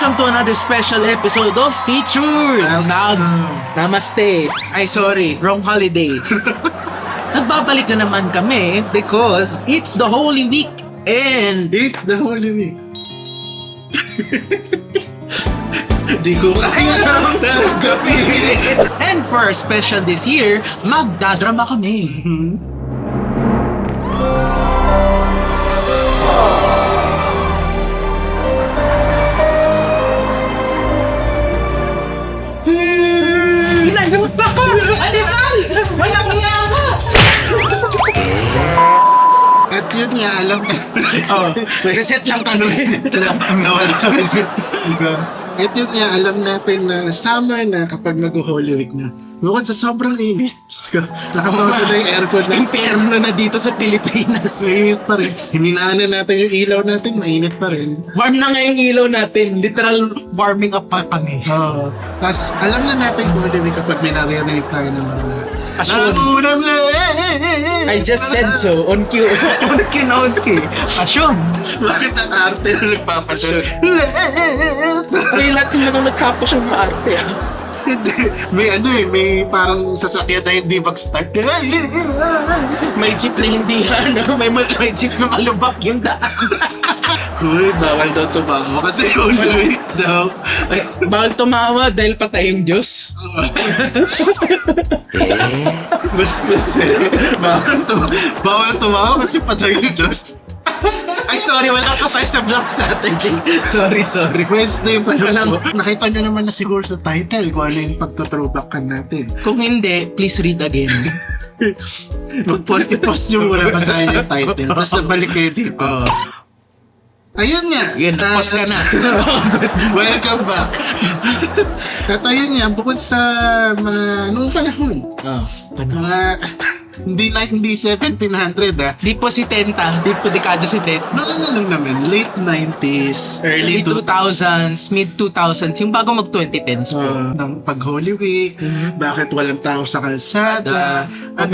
welcome to another special episode of Featured! Namaste. Ay, sorry. Wrong holiday. Nagbabalik na naman kami because it's the Holy Week and... It's the Holy Week. Di ko kaya ng tanggapin. And for our special this year, magdadrama kami. Ilan pa ko? Animal! Walang niyawa! At yun nga, alam na. Reset lang tanong. Nawala kami sa... At yun nga, alam natin na summer na kapag mag-Holy Week na. Bukod sa sobrang init. Nakatawa na yung aircon na. Imperno na dito sa Pilipinas. Mainit pa rin. Hininaanan natin yung ilaw natin, mainit pa rin. Warm na nga yung ilaw natin. Literal warming up pa kami. Oo. Tapos alam na natin Holy Week kapag may naririnig tayo ng mga Pasyon. nagunang na I just said so. On cue. on cue. Pasyon. Bakit ang arte na nagpapasyon? May lahat naman ang nagkapos yung arte. Hindi. May parang sasakyan na hindi mag-start. May jeep na hindi may jeep na malubak yung daan. Uy, bawal daw tumawa kasi Holy Week daw. Ay, bawal tumawa dahil patay yung Diyos. Basta bawal tumawa kasi patay yung Diyos. Ay, sorry, wala ka tayo sa Black Saturday. Sorry. Wednesday pa lang. Nakita nyo naman na siguro sa title kung ano yung pagtutrowbackan natin. Kung hindi, please read again. I-post nyo muna basahin yung title. Tapos balik kayo dito. Ayun nga. Yun, pause ka na. Welcome back. At ayun nga, bukod sa mga noong panahon. Mga hindi 1700 Di po si Tenta, di po dekada si Tenta. Ano lang naman, late 90s, early 2000s, mid 2000s, yung bago mag 2010s po. ng pag Holy Week, bakit walang tao sa kalsada, at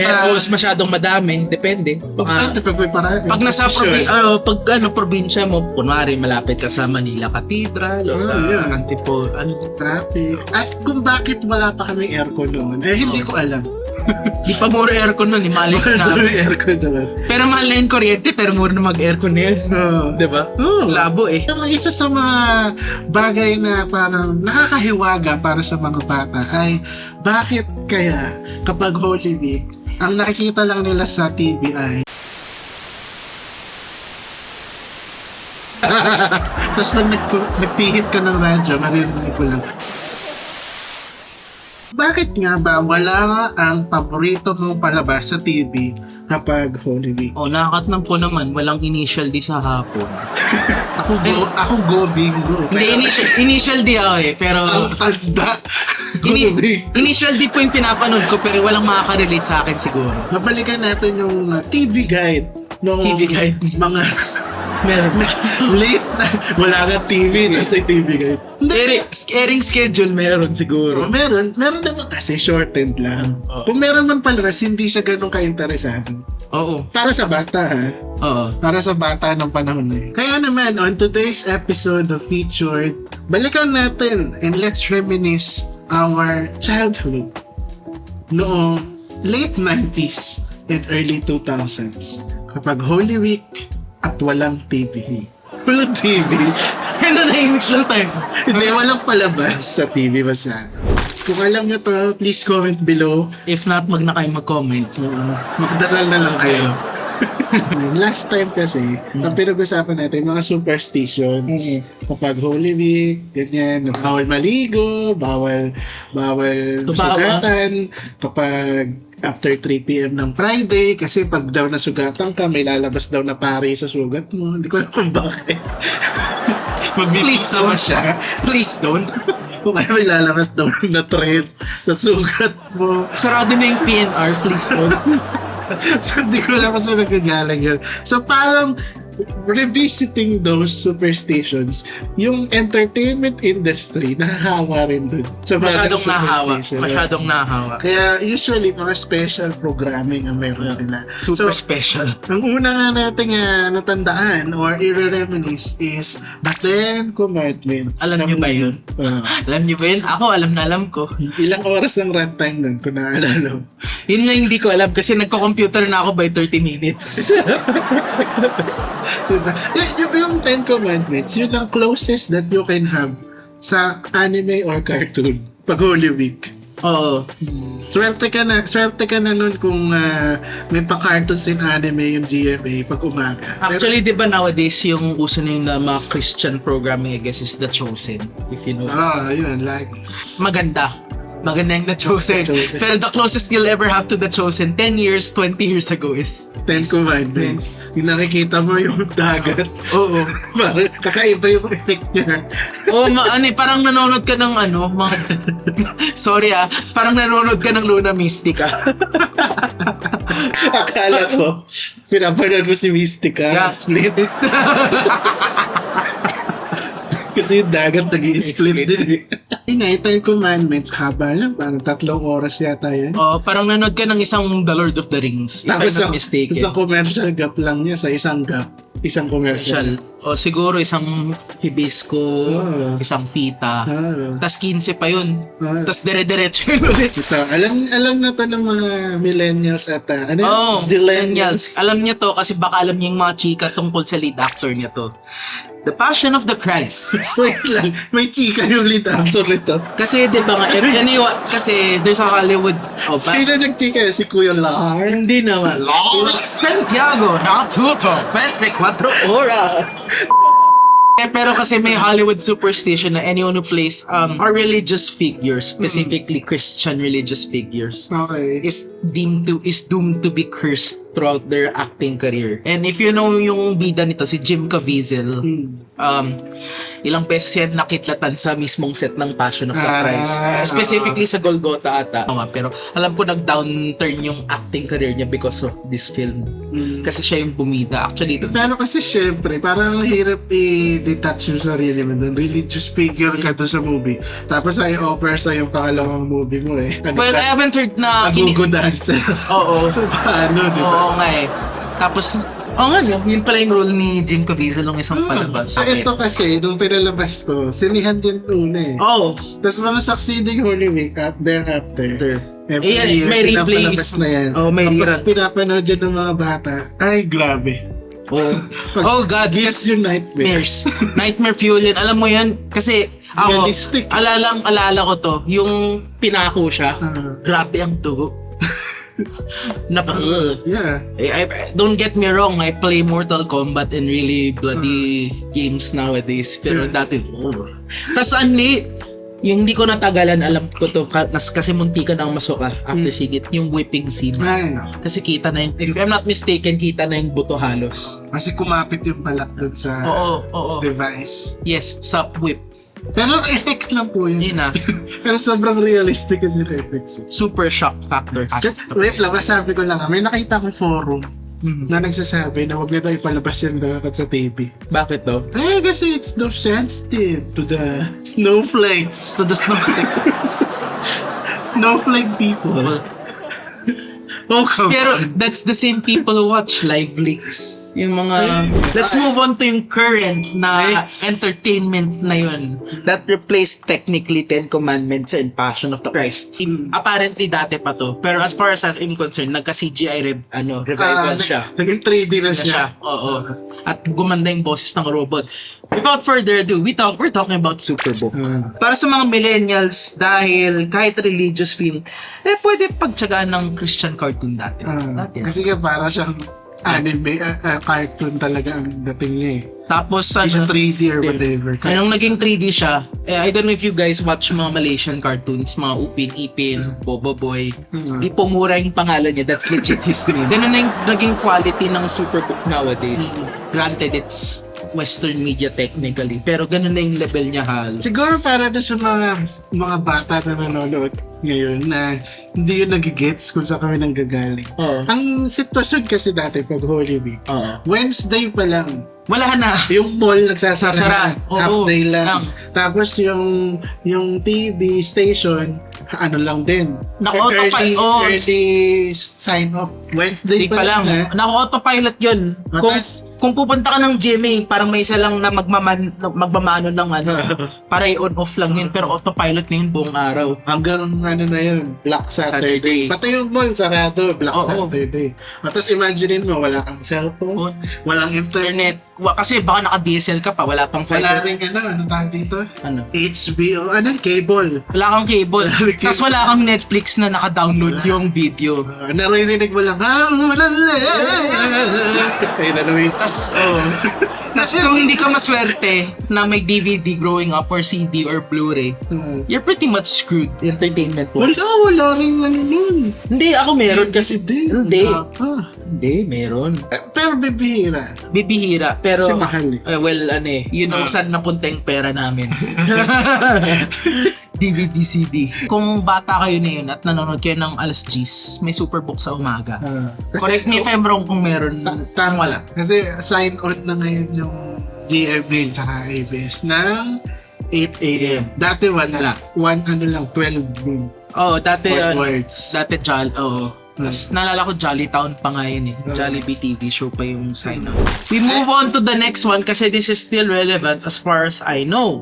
Masyadong madami, depende. pag Nasa probinsya mo, kunwari malapit ka sa Manila Cathedral o sa Antipolo, traffic. At kung bakit wala pa kaming aircon noon, hindi ko alam. Di pa mura aircon nun, mali na. Aircon naman. Pero mahal na yung kuryente, pero mura na mag-aircon na yun. Diba? Labo eh. Ang isa sa mga bagay na parang nakakahiwaga para sa mga bata ay bakit kaya kapag Holy Week, ang nakikita lang nila sa TV ay tapos nagpihit ka ng radyo, marinig ko lang. Bakit nga ba wala ang paborito mong palabas sa TV kapag Holy Week? Nakakatnam po naman, walang initial D sa hapon. Ako go bingo. Hindi, initial D ako eh, pero... Ang tanda. Initial D po yung pinapanood ko, pero walang makaka-relate sa akin siguro. Mabalikan natin yung TV guide. TV guide? Mga... Meron na. Late na. Wala nga TV, kasi TV guide. Airing schedule meron siguro. Meron naman kasi shortened lang. Kung meron man palabas, hindi siya ganun ka-interesado. Oo. Para sa bata ha. Oo. Para sa bata ng panahon na yun. Kaya naman, on today's episode of Featured, balikan natin and let's reminisce our childhood noong late 90s and early 2000s. Kapag Holy Week at walang TV. Walang TV. Nahimik lang tayo. Hindi, walang palabas sa TV masyado. Kung alam nyo to, please comment below. If not, wag na kayo mag-comment. Magdasal na lang kayo. Last time kasi, ang pinag-usapan natin, mga superstitions. Kapag Holy Week, ganyan, bawal maligo, bawal sugatan. Kapag after 3 p.m. ng Friday, kasi pag daw nasugatan ka, may lalabas daw na pari sa sugat mo. Hindi ko alam kung bakit. Magbibisa ba siya? Please don't. Kung kaya may lalabas daw na thread sa sugat mo. Sarado na yung PNR, please don't. So, hindi ko alam kung saan nagagaling yun. So, parang revisiting those superstitions, yung entertainment industry, nahahawa rin dun. Sa mga superstition. Masyadong nahahawa. Kaya usually, mga special programming ang meron sila. Super special. Ang una nga natin natandaan or i-reminisce is the 10 Commandments. Alam niyo ba yun? Alam niyo ba yun? Ako, alam na alam ko. Ilang oras ang runtime nun, kung naalala mo? Yun lang hindi ko alam kasi nagko-computer na ako by 30 minutes. Diba? Yung 10 Commandments, yun ang closest that you can have sa anime or cartoon pag Holy Week. Oo. Swerte ka na nun kung may pa-cartoons in anime yung GMA pag umaga. Actually, di ba nowadays yung uso na yung mga Christian programming, I guess, is The Chosen. If you know. Yun, like. Maganda yung The Chosen. Pero the closest you'll ever have to The Chosen 10 years, 20 years ago is 10 Commandments. Yung nakikita mo yung dagat. Oo. Parang kakaiba yung effect niya. Parang nanonood ka ng mga sorry parang nanonood ka ng Luna Mystica. Akala ko, pinapanood mo si Mystica. Yeah. Split. Kasi yung dagat nag-i-split din eh. Yung 10 Commandments, haba lang. Parang 3 oras yata yan. Parang nanood ka ng isang The Lord of the Rings. If Tapos I'm not mistaken. isang commercial gap lang niya sa isang gap. Isang commercial. O siguro isang hibisco, isang fita. Tas 15 pa yun. Tas dire-diretso yun ulit. Ito, alam na to ng mga millennials at zillennials. Alam niya to kasi baka alam niya yung mga chika tungkol sa lead actor niya to. The Passion of the Christ. Wait lang, may chika yung lead actor nito. Kasi di ba nga, kasi there's a Hollywood. Sino nag-chika? Si Kuya Lar? Hindi naman. Lars Santiago, Natuto, 24 oras. Pero kasi may Hollywood superstition na anyone who plays are religious figures, specifically Christian religious figures, Okay. is doomed to be cursed throughout their acting career. And if you know yung bida nito, si Jim Caviezel, ilang beses yan nakitlatan sa mismong set ng Passion of the Christ. Specifically sa Golgotha ata. Pero alam ko nag-downturn yung acting career niya because of this film. Kasi siya yung bumida. Actually, Pero kasi syempre, parang ang hirap i-detach yung sarili mo doon. Religious figure ka doon sa movie. Tapos ay offer sa yung pangalawang movie mo eh. well, I haven't heard na... Agugo dance. Oo. So paano, di ba? Oo nga eh. Tapos, yun pala yung role ni Jim Caviezel nung isang palabas. Ito kasi, nung pinalabas to, sinihan din una eh. Oo. Tapos mga succeeding Holy Week thereafter. Every year, may replay. pinapalabas na yan. May Kapag pinapanood yan ng mga bata, ay grabe. Oh God, Gives you nightmares. Nightmare fuel yun. Alam mo yan, kasi ako, Realistic. alala ko to, yung pinako siya, grabe ang dugo. Yeah. Don't get me wrong, I play Mortal Kombat and really bloody games nowadays. Pero dati, tas yung hindi ko natagalan, alam ko to, kasi muntika na ang masuka after Sigit, yung whipping scene. Ay. Kasi kita na yung, if I'm not mistaken, kita na yung buto halos. Kasi kumapit yung balat doon sa device. Yes, sa whip. Pero effects lang po yun. Yun na. Pero sobrang realistic kasi yung effects. Super shock factor. Wait lang, masabi ko lang, may nakita kong forum na nagsasabi na huwag na daw ipalabas yung dapat sa TV. Bakit daw? Kasi it's no sensitive to the snowflakes. To the snowflake. Snowflake people. Okay. Pero that's the same people who watch live leaks. Yung mga... Let's move on to yung current na entertainment na yun that replaced technically 10 Commandments and Passion of the Christ. Apparently dati pa to. Pero as far as I'm concerned, nagka-CGI revival siya. Naging 3D na siya. Oo. At gumanda yung boses ng robot. Without further ado, we're talking about Superbook. Para sa mga millennials, dahil kahit religious film, pwede pagtsagaan ng Christian cartoon dati. Kasi para siyang anime, cartoon talaga ang dating niya eh. Tapos, Hindi siya 3D or whatever. Nung naging 3D siya, I don't know if you guys watch mga Malaysian cartoons, mga Upin Ipin, Bobo Boy. Di pumura yung pangalan niya, that's legit history. Ganun na yung naging quality ng Superbook nowadays. Granted, it's Western media technically, pero ganun na yung level niya halos. Siguro para doon sa mga bata na nanonood, ngayon na hindi yun nagigets kung saan kami nanggagaling. Oo. Ang sitwasyon kasi dati pag Holy Week, Oo. Wednesday pa lang, Wala na. yung mall nagsasara Sasara. na, Oo. half day lang. Lang. Tapos yung TV station, ano lang din. Naka-autopilot. Oo. Early sign up. Wednesday Di pa lang. eh. Naka-autopilot yun. Matas. Kung pupunta ka ng GMA, parang may isa lang na magmamano ng ano, para i-on off lang yun. Pero autopilot na yun buong araw. Hanggang ano na yun, Black Saturday. Saturday. Pati yung mall sarado, Black Oo. Saturday. Tapos imaginein mo, wala kang cellphone, walang internet, Kasi baka naka-DSL ka pa, wala pang wala fiber. rin ano tawag dito? Ano? HBO, cable. Wala kang cable. Wala kang Tapos wala kang Netflix na naka-download yung video. Naririnig mo lang, ay nalawin. Tapos kung hindi ka maswerte na may DVD growing up or CD or Blu-ray, you're pretty much screwed entertainment-wise. Wala rin ano nun. Hindi, ako meron kasi. Hindi. Ah, Hindi, meron. pero bibihira. Bibihira, pero... Kasi mahal eh. you know saan napunta yung pera namin. DVD, CD. Kung bata kayo na yun at nanonood kayo ng alas 10, may Superbook sa umaga. Correct me if I'm wrong kung meron. Tama lang. Kasi sign on na ngayon yung GMA tsaka ABS ng 8 a.m. Dati wala. 12 noon. Dati Onwards. Tapos naalala ko Jolly Town pa nga yun eh. Jollibee TV show pa yung sign up. We move on to the next one kasi this is still relevant as far as I know.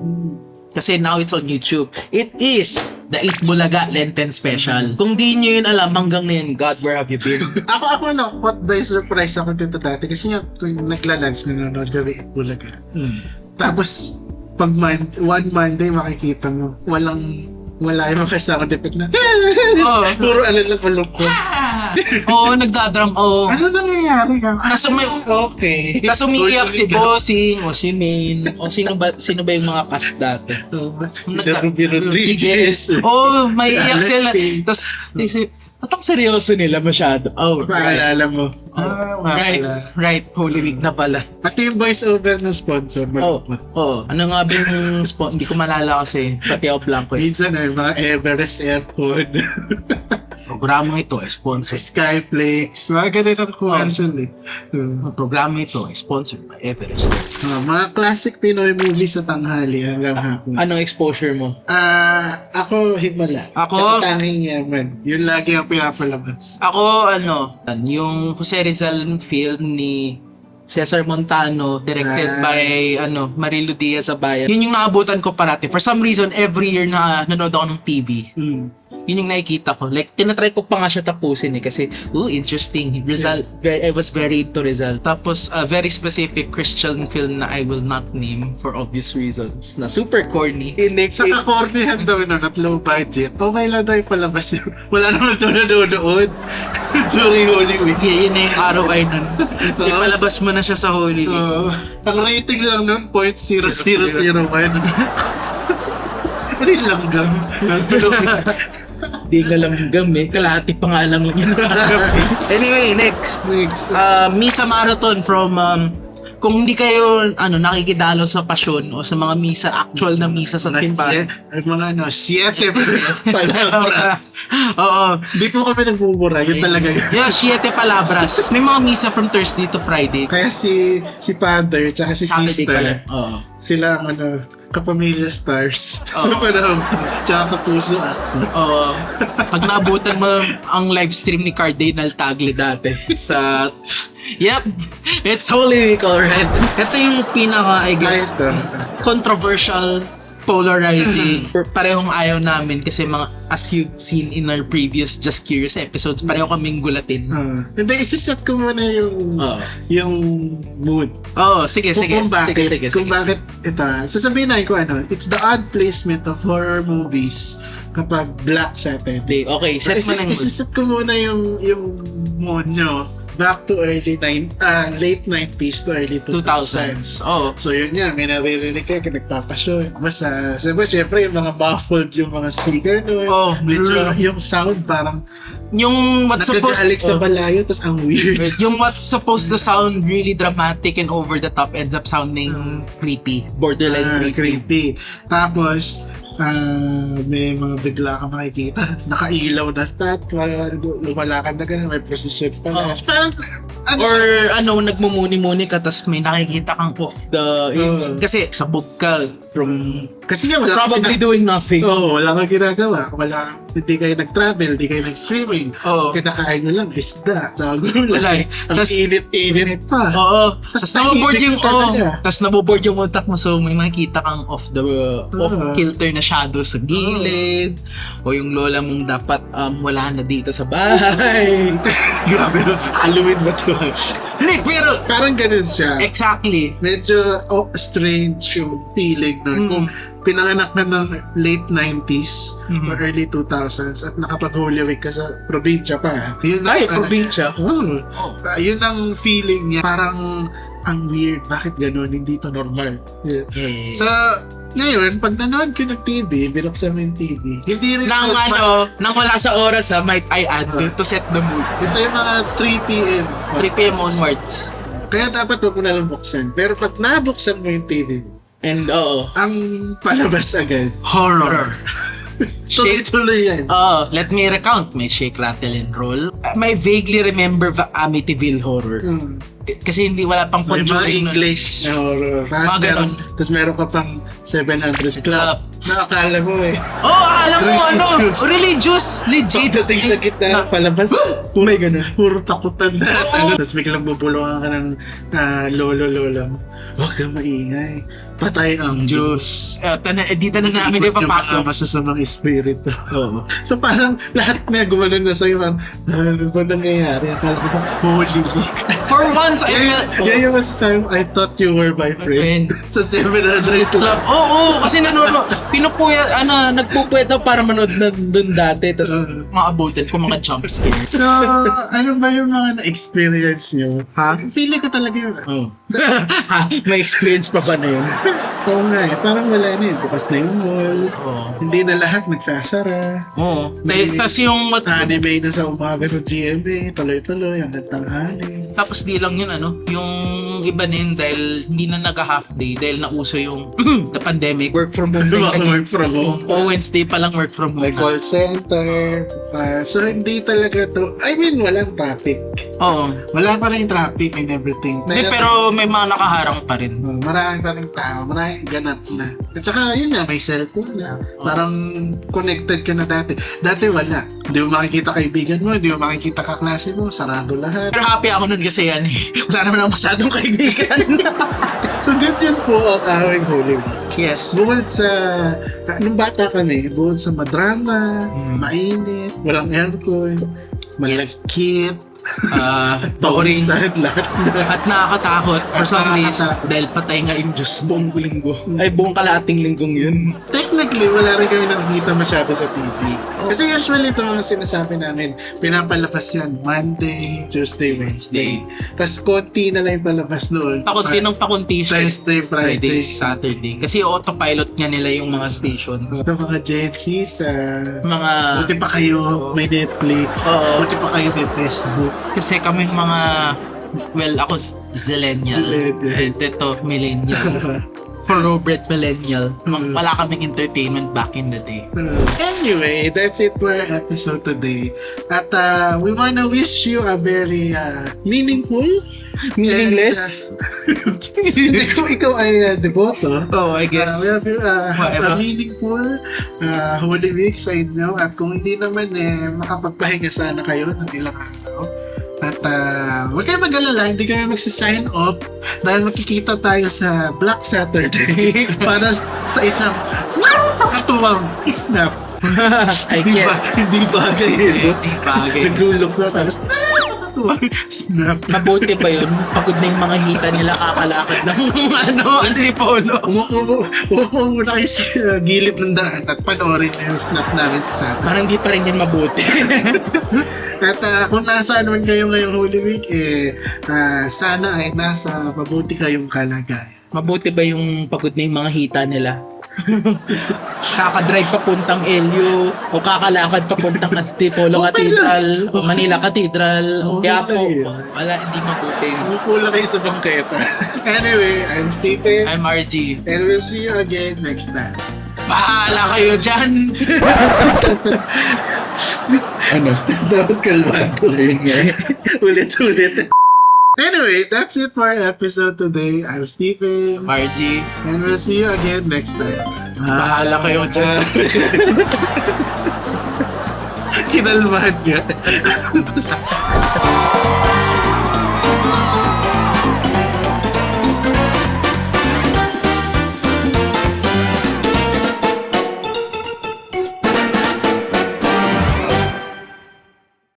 Kasi now it's on YouTube. It is the 8 Bulaga Lenten Special. Kung di nyo yun alam, hanggang ngayon, God, where have you been? Ako na, caught by surprise ako dito dati. Kasi nga, kung nagla-lunch, nanonood kami at Bulaga. Tapos, pag one Monday, makikita mo, wala yung makasama depit na. Puro ano lang malungkot. Nagdadram. Ano nangyayari ka? Kaso may... Okay. Tapos umiiyak si Bossing o si Main o sino ba yung mga cast dati? Ruby Rodriguez. May iyak sila. Tapos, atang seryoso nila masyado. Paalala mo. Right. Holy Week na pala. Pati yung voice over ng sponsor. Ano nga ba yung hindi ko malala kasi pati ako blanco eh. Minsan mga Everest Airport. Programa ito ay sponsor. Skyflakes. Mga ganun ang commercial eh. Programa ito ay sponsored by Everest. Mga classic Pinoy movies sa tanghali hanggang hapon. Anong exposure mo? Ako Himala. Ako? Tanging Yaman. Yun lagi ang pinapalabas. Ako yung Jose Rizal film ni Cesar Montano, directed by Marilu Diaz-Abaya. Yun yung naabutan ko parati. For some reason, every year na nanood ako ng TV, yun yung nakikita ko. Like, tinatry ko pa nga siya tapusin eh. Kasi, interesting. Rizal, I was very into Rizal. Tapos, a very specific Christian film na I will not name for obvious reasons. Na super corny. Sa kakornihan daw nun at low budget, okay lang daw palabas yun. Wala naman ito nanonood during Holy Week. Yun na yung ROI nun. Ipalabas mo na siya sa Holy Week. Ang rating lang nun, 0.0001. Ano yung langgam? Di ka lang kalahati pa nga lang yun. Anyway, next. Misa Marathon from kung hindi kayo nakikidalo sa pasyon o sa mga misa, actual na misa sa simbahan. Ang mga 7 palabras. Di po kami nagbubura, yun talaga yun. 7 palabras. May mga misa from Thursday to Friday. Kaya si Father tsaka si Saturday Sister, sila kapamilya stars. Sa panahon. Tsaka kapuso Pag naabutan mo ang live stream ni Cardinal Tagle dati sa... Yep, it's Holy Week already. Ito yung pinaka, I guess, controversial, polarizing, parehong ayaw namin kasi as you've seen in our previous Just Curious episodes, pareho kaming gulatin. Hindi, isiset ko muna yung mood. Sige. Kung bakit ito, sasabihin na ko it's the odd placement of horror movies kapag Black Saturday. Okay, set mo na yung mood. Isiset ko muna yung mood nyo back to late 90s to early 2000s. So yun nga, may naririnig kayo nagpapasyon. Basta, siyempre yung mga muffled yung mga speaker medyo yung sound parang yung what's supposed sa balayo, tas ang weird. Yung what's supposed to sound really dramatic and over the top ends up sounding creepy. Borderline creepy. Tapos, may mga bigla ka makikita. Nakailaw na stat. Lumalakad na ganun. May precision pala. Parang, Or nagmumuni-muni ka tapos may nakikita kang off the... kasi sabog ka from... Kasi nga, wala probably doing nothing. wala kang ginagawa. Hindi kayo nag-travel, hindi kayo nag-swimming. Kinakain nyo lang, isda. Wala eh. Ang init-init pa. Tapos naboboard yung utak mo, so may makikita kang off-kilter na shadow sa gilid. O yung lola mong dapat wala na dito sa bahay. Grabe, Halloween ba to? Hindi, pero... Parang ganun siya. Exactly. Medyo strange yung feeling nun. Kung pinanganak na ng late 90s or early 2000s at nakapag-Holy Week ka sa probinsya pa. Probinsya? Yun ang feeling niya. Parang ang weird. Bakit ganun? Hindi to normal. So, ngayon, pag nanood ko ng TV, binuksan mo yung TV, hindi rin... Nang wala sa oras might I add, to set the mood. Ito yung mga 3 p.m. 3 p.m. onwards. Kaya dapat huwag mo na lang buksan. Pero pag nabuksan mo yung TV, and ang palabas agad, horror. Tuloy-tuloy yan. Let me recount. May Shake, Rattle, and Roll. May vaguely remember the Amityville horror. Kasi wala pang may Conjuring mga English na horror. Tapos meron ka pang 700 Club. Nakakala mo alam mo religious. Legit. Dating sa gitna ng palabas. May ganun. Puro takutan na. Tapos biglang bubulungan ka ng lolo-lola mo. Huwag kang maingay. Patay ang Diyos. Dito na namin yung papasok. Masasamang espiritu. So parang lahat na gumanon na sa'yo. Ano ba nangyayari? Akala ko ba, holy week. For once, I felt... Yan yung masasabi mo, I thought you were my friend. Sa 700 Club. Kasi nagpupweta para manood na dun dati. Tapos maabutin ko mga jump scares. So, ano ba yung mga na-experience nyo? Feeling ko talaga yun. May experience pa ba na yun? Oo nga parang wala na yun. Bukas na yung mall. Hindi na lahat nagsasara. Tapos yung... Anime na sa umaga sa GMA. Tuloy-tuloy hanggang tanghali. Tapos di lang yun yung iba din dahil hindi na nag-half day dahil nauso yung the pandemic. Work from home. Work from home. Wednesday pa lang work from home. May call center. So hindi talaga to. I mean, walang traffic. Wala pa rin traffic and everything. Pero may mga nakaharang pa rin. Marami pa rin tao. Maraming ganap na. At saka yun nga, may cellphone na. Parang connected ka na dati. Dati wala. Hindi mo makikita kaibigan mo, hindi mo makikita kaklase mo, sarado lahat. Pero happy ako nun kasi yan wala naman ako masyadong kaibigan. So ganyan po ang aming Holy Week. Yes. Bukod sa, nung bata kami, bukod sa madrama, mainit, walang aircon, malagkit, boring, lahat na. at nakakatakot for some reason dahil patay nga yung Diyos buong linggo. Ay, buong kalating linggong yun. Technically, wala rin kami nakikita masyado sa TV. Kasi usually ito mga sinasabi namin, pinapalabas yan Monday, Tuesday, Wednesday. Tapos konti na lang yung palabas noon. Pakunti siya. Thursday, Friday, Saturday. Kasi autopilot nga nila yung mga stations. Sa mga Gen Z, mga... buti pa kayo may Netflix. Buti pa kayo may Facebook. Kasi kaming mga... Well, ako Zillennial. Ito, Millennial. Thoroughbred Millennial. Wala kaming entertainment back in the day. Anyway, that's it for our episode today. At we wanna wish you a very meaningful, meaningless. Hindi kung ikaw ay devoto. I guess. We have a meaningful Holy Week sa inyo. At kung hindi naman makapagpahinga sana kayo ng ilang araw. At huwag kayo mag-alala, hindi kayo magsa-sign up dahil makikita tayo sa Black Saturday para sa isang nakakatuwang snap. I guess. Hindi bagay yun. Hindi bagay. Naglulok sa tapos nakakatuwang snap. Mabuti ba yun? Pagod na yung mga hita nila kakalakad ng antipolo. Umupo muna kayo sa gilid ng daan at panoorin yung snap namin sa Saturday. Parang di pa rin yan mabuti. At kung nasaan man kayo ngayong Holy Week, sana ay nasa mabuti kayong kalagayan. Mabuti ba yung pagod na yung mga hita nila? Kakadrive papuntang LU o kakalakad papuntang Antipolo Cathedral o Manila Cathedral o Quiapo. Wala, hindi mabuti. Umupo kayo sa bangketa. Anyway, I'm Stephen. I'm RG. And we'll see you again next time. Bahala kayo dyan. Ano? Dapat kalmado. Ulit-ulit. Anyway, that's it for our episode today. I'm Stephen. Margie, And we'll see you again next time. bahala kayo dyan. Kinalmahan niya.